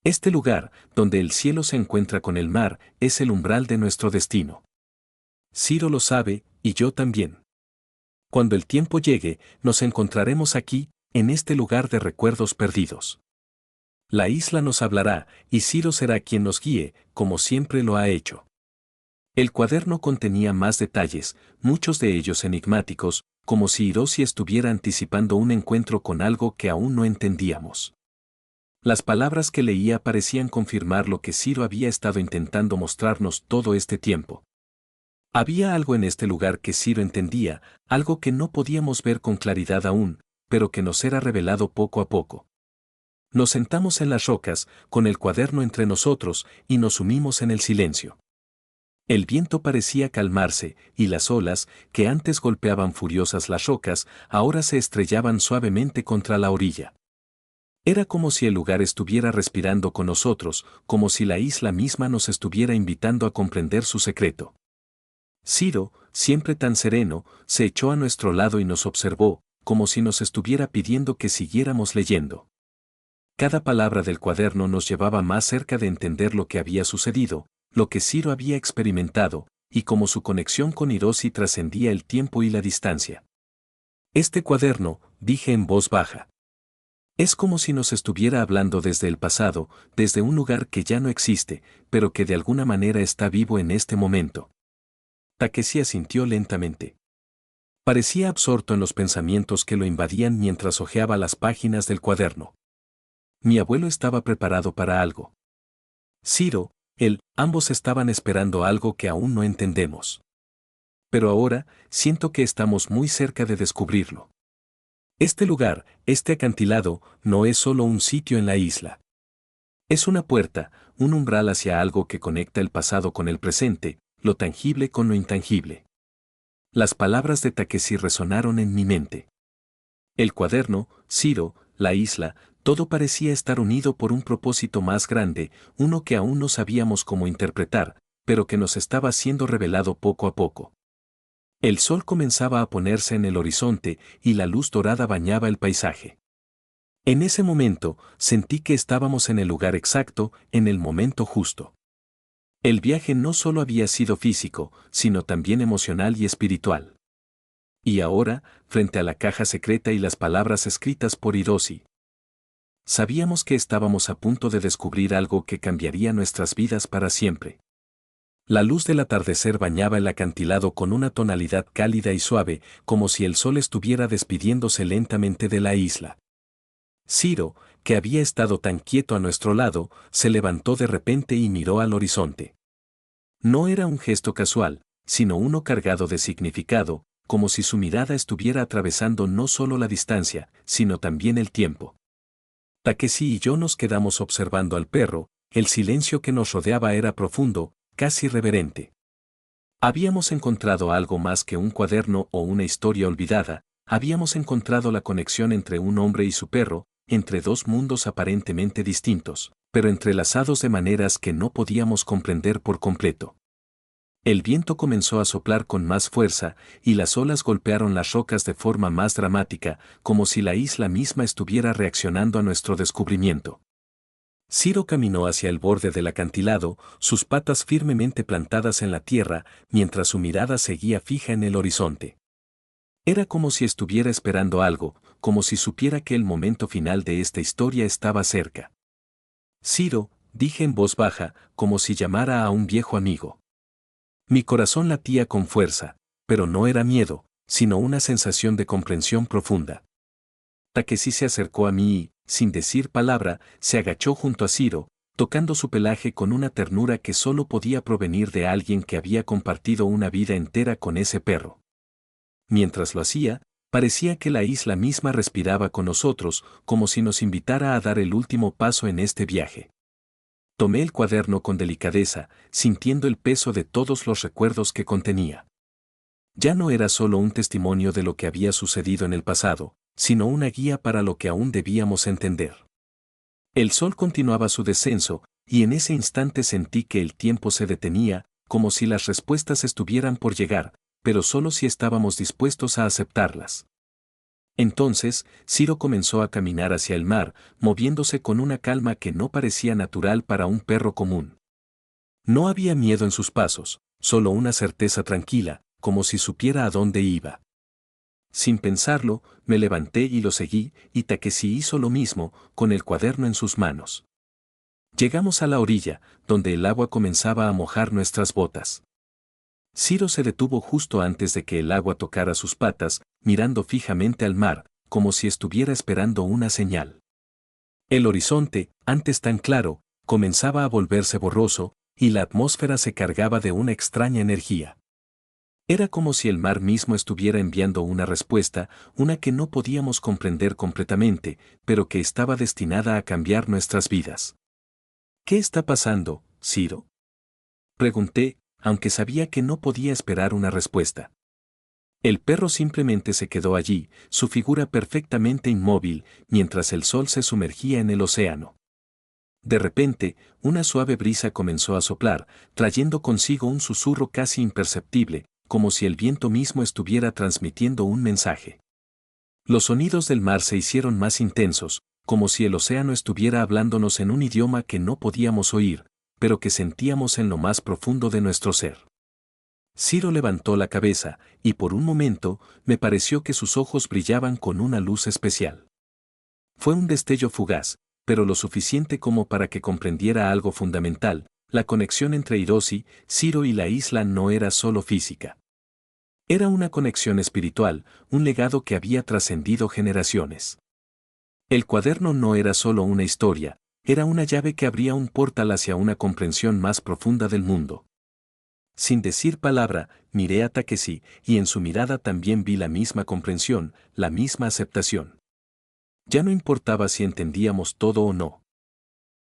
Este lugar, donde el cielo se encuentra con el mar, es el umbral de nuestro destino. Ciro lo sabe, y yo también. Cuando el tiempo llegue, nos encontraremos aquí, en este lugar de recuerdos perdidos. La isla nos hablará, y Ciro será quien nos guíe, como siempre lo ha hecho. El cuaderno contenía más detalles, muchos de ellos enigmáticos, como si Hiroshi estuviera anticipando un encuentro con algo que aún no entendíamos. Las palabras que leía parecían confirmar lo que Ciro había estado intentando mostrarnos todo este tiempo. Había algo en este lugar que Ciro entendía, algo que no podíamos ver con claridad aún, pero que nos era revelado poco a poco. Nos sentamos en las rocas, con el cuaderno entre nosotros, y nos sumimos en el silencio. El viento parecía calmarse, y las olas, que antes golpeaban furiosas las rocas, ahora se estrellaban suavemente contra la orilla. Era como si el lugar estuviera respirando con nosotros, como si la isla misma nos estuviera invitando a comprender su secreto. Ciro, siempre tan sereno, se echó a nuestro lado y nos observó, como si nos estuviera pidiendo que siguiéramos leyendo. Cada palabra del cuaderno nos llevaba más cerca de entender lo que había sucedido, lo que Ciro había experimentado, y cómo su conexión con Hiroshi trascendía el tiempo y la distancia. Este cuaderno, dije en voz baja. Es como si nos estuviera hablando desde el pasado, desde un lugar que ya no existe, pero que de alguna manera está vivo en este momento. Takeshi asintió lentamente. Parecía absorto en los pensamientos que lo invadían mientras hojeaba las páginas del cuaderno. Mi abuelo estaba preparado para algo. Ciro, él, ambos estaban esperando algo que aún no entendemos. Pero ahora, siento que estamos muy cerca de descubrirlo. Este lugar, este acantilado, no es solo un sitio en la isla. Es una puerta, un umbral hacia algo que conecta el pasado con el presente, lo tangible con lo intangible. Las palabras de Takeshi resonaron en mi mente. El cuaderno, Ciro, la isla, todo parecía estar unido por un propósito más grande, uno que aún no sabíamos cómo interpretar, pero que nos estaba siendo revelado poco a poco. El sol comenzaba a ponerse en el horizonte y la luz dorada bañaba el paisaje. En ese momento, sentí que estábamos en el lugar exacto, en el momento justo. El viaje no solo había sido físico, sino también emocional y espiritual. Y ahora, frente a la caja secreta y las palabras escritas por Hiroshi, sabíamos que estábamos a punto de descubrir algo que cambiaría nuestras vidas para siempre. La luz del atardecer bañaba el acantilado con una tonalidad cálida y suave, como si el sol estuviera despidiéndose lentamente de la isla. Ciro, que había estado tan quieto a nuestro lado, se levantó de repente y miró al horizonte. No era un gesto casual, sino uno cargado de significado, como si su mirada estuviera atravesando no solo la distancia, sino también el tiempo. Takeshi y yo nos quedamos observando al perro, el silencio que nos rodeaba era profundo, casi reverente. Habíamos encontrado algo más que un cuaderno o una historia olvidada, habíamos encontrado la conexión entre un hombre y su perro, entre dos mundos aparentemente distintos, pero entrelazados de maneras que no podíamos comprender por completo. El viento comenzó a soplar con más fuerza, y las olas golpearon las rocas de forma más dramática, como si la isla misma estuviera reaccionando a nuestro descubrimiento. Ciro caminó hacia el borde del acantilado, sus patas firmemente plantadas en la tierra, mientras su mirada seguía fija en el horizonte. Era como si estuviera esperando algo, como si supiera que el momento final de esta historia estaba cerca. Ciro, dije en voz baja, como si llamara a un viejo amigo. Mi corazón latía con fuerza, pero no era miedo, sino una sensación de comprensión profunda. Takeshi se acercó a mí y, sin decir palabra, se agachó junto a Ciro, tocando su pelaje con una ternura que solo podía provenir de alguien que había compartido una vida entera con ese perro. Mientras lo hacía, parecía que la isla misma respiraba con nosotros, como si nos invitara a dar el último paso en este viaje. Tomé el cuaderno con delicadeza, sintiendo el peso de todos los recuerdos que contenía. Ya no era solo un testimonio de lo que había sucedido en el pasado, sino una guía para lo que aún debíamos entender. El sol continuaba su descenso, y en ese instante sentí que el tiempo se detenía, como si las respuestas estuvieran por llegar, pero solo si estábamos dispuestos a aceptarlas. Entonces, Ciro comenzó a caminar hacia el mar, moviéndose con una calma que no parecía natural para un perro común. No había miedo en sus pasos, solo una certeza tranquila, como si supiera a dónde iba. Sin pensarlo, me levanté y lo seguí, y Takeshi hizo lo mismo, con el cuaderno en sus manos. Llegamos a la orilla, donde el agua comenzaba a mojar nuestras botas. Ciro se detuvo justo antes de que el agua tocara sus patas, mirando fijamente al mar, como si estuviera esperando una señal. El horizonte, antes tan claro, comenzaba a volverse borroso, y la atmósfera se cargaba de una extraña energía. Era como si el mar mismo estuviera enviando una respuesta, una que no podíamos comprender completamente, pero que estaba destinada a cambiar nuestras vidas. ¿Qué está pasando, Ciro? Pregunté, aunque sabía que no podía esperar una respuesta. El perro simplemente se quedó allí, su figura perfectamente inmóvil, mientras el sol se sumergía en el océano. De repente, una suave brisa comenzó a soplar, trayendo consigo un susurro casi imperceptible, como si el viento mismo estuviera transmitiendo un mensaje. Los sonidos del mar se hicieron más intensos, como si el océano estuviera hablándonos en un idioma que no podíamos oír, pero que sentíamos en lo más profundo de nuestro ser. Ciro levantó la cabeza, y por un momento, me pareció que sus ojos brillaban con una luz especial. Fue un destello fugaz, pero lo suficiente como para que comprendiera algo fundamental: la conexión entre Hiroshi, Ciro y la isla no era solo física. Era una conexión espiritual, un legado que había trascendido generaciones. El cuaderno no era solo una historia, era una llave que abría un portal hacia una comprensión más profunda del mundo. Sin decir palabra, miré a Takeshi, y en su mirada también vi la misma comprensión, la misma aceptación. Ya no importaba si entendíamos todo o no.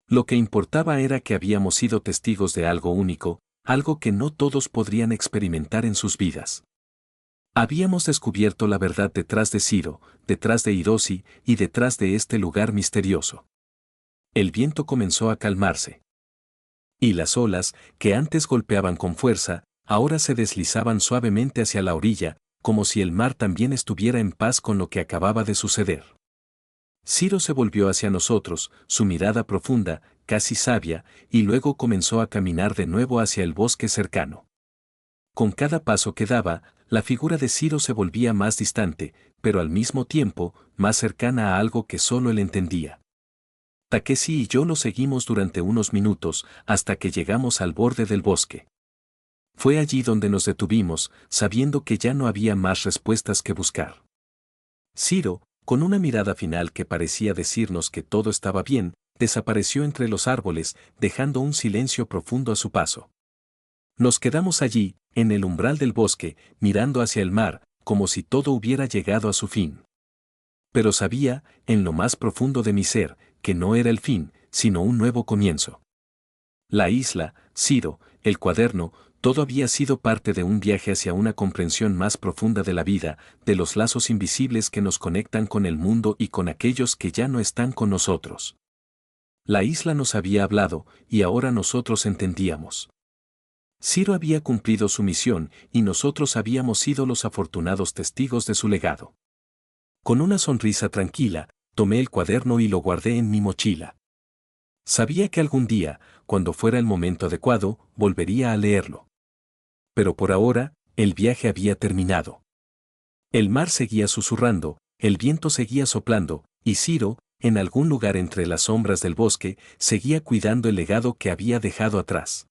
Lo que importaba era que habíamos sido testigos de algo único, algo que no todos podrían experimentar en sus vidas. Habíamos descubierto la verdad detrás de Ciro, detrás de Hiroshi y detrás de este lugar misterioso. El viento comenzó a calmarse. Y las olas, que antes golpeaban con fuerza, ahora se deslizaban suavemente hacia la orilla, como si el mar también estuviera en paz con lo que acababa de suceder. Ciro se volvió hacia nosotros, su mirada profunda, casi sabia, y luego comenzó a caminar de nuevo hacia el bosque cercano. Con cada paso que daba, la figura de Ciro se volvía más distante, pero al mismo tiempo, más cercana a algo que solo él entendía. Takeshi y yo lo seguimos durante unos minutos, hasta que llegamos al borde del bosque. Fue allí donde nos detuvimos, sabiendo que ya no había más respuestas que buscar. Ciro, con una mirada final que parecía decirnos que todo estaba bien, desapareció entre los árboles, dejando un silencio profundo a su paso. Nos quedamos allí, en el umbral del bosque, mirando hacia el mar, como si todo hubiera llegado a su fin. Pero sabía, en lo más profundo de mi ser, que no era el fin, sino un nuevo comienzo. La isla, Ciro, el cuaderno, todo había sido parte de un viaje hacia una comprensión más profunda de la vida, de los lazos invisibles que nos conectan con el mundo y con aquellos que ya no están con nosotros. La isla nos había hablado, y ahora nosotros entendíamos. Ciro había cumplido su misión, y nosotros habíamos sido los afortunados testigos de su legado. Con una sonrisa tranquila, tomé el cuaderno y lo guardé en mi mochila. Sabía que algún día, cuando fuera el momento adecuado, volvería a leerlo. Pero por ahora, el viaje había terminado. El mar seguía susurrando, el viento seguía soplando, y Ciro, en algún lugar entre las sombras del bosque, seguía cuidando el legado que había dejado atrás.